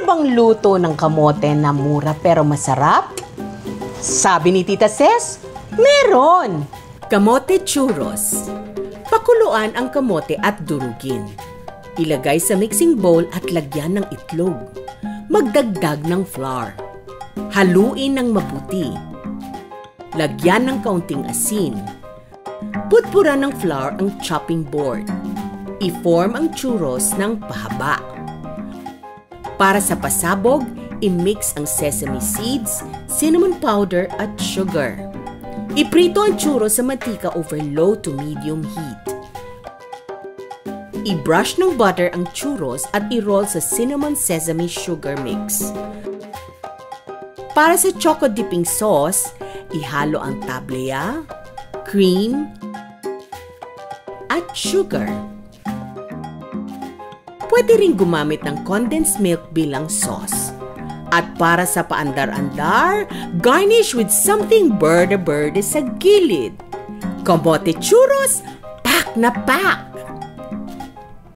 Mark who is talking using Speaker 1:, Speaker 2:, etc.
Speaker 1: bang luto ng kamote na mura pero masarap? Sabi ni Tita Ses, meron! Kamote churros. Pakuluan ang kamote at durugin. Ilagay sa mixing bowl at lagyan ng itlog. Magdagdag ng flour. Haluin ng mabuti. Lagyan ng kaunting asin. Putpuran ng flour ang chopping board. I-form ang churros ng pahaba. Para sa pasabog, i-mix ang sesame seeds, cinnamon powder at sugar. Iprito ang churros sa mantika over low to medium heat. I-brush ng butter ang churros at i-roll sa cinnamon sesame sugar mix. Para sa choco dipping sauce, ihalo ang tablea, cream, at sugar. Pwede ring gumamit ng condensed milk bilang sauce. At para sa paandar-andar, garnish with something berde-berde sa gilid. Kamote churros, pack na pack!